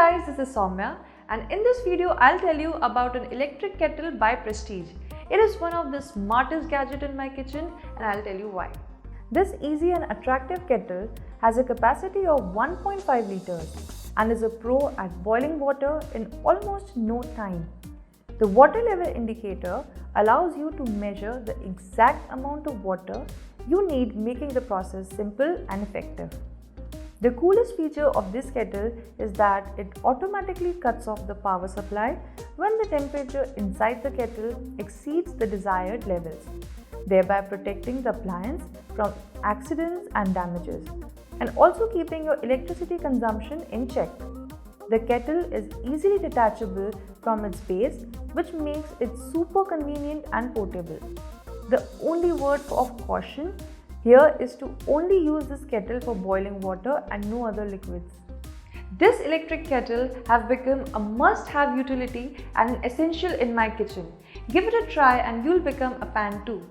guys, this is Soumya, and in this video I'll tell you about an electric kettle by Prestige. It is one of the smartest gadgets in my kitchen and I'll tell you why. This easy and attractive kettle has a capacity of 1.5 liters and is a pro at boiling water in almost no time. The water level indicator allows you to measure the exact amount of water you need, making the process simple and effective. The coolest feature of this kettle is that it automatically cuts off the power supply when the temperature inside the kettle exceeds the desired levels, thereby protecting the appliance from accidents and damages, and also keeping your electricity consumption in check. The kettle is easily detachable from its base, which makes it super convenient and portable. The only word of caution here is to only use this kettle for boiling water and no other liquids. This electric kettle have become a must-have utility and an essential in my kitchen. Give it a try and you'll become a fan too.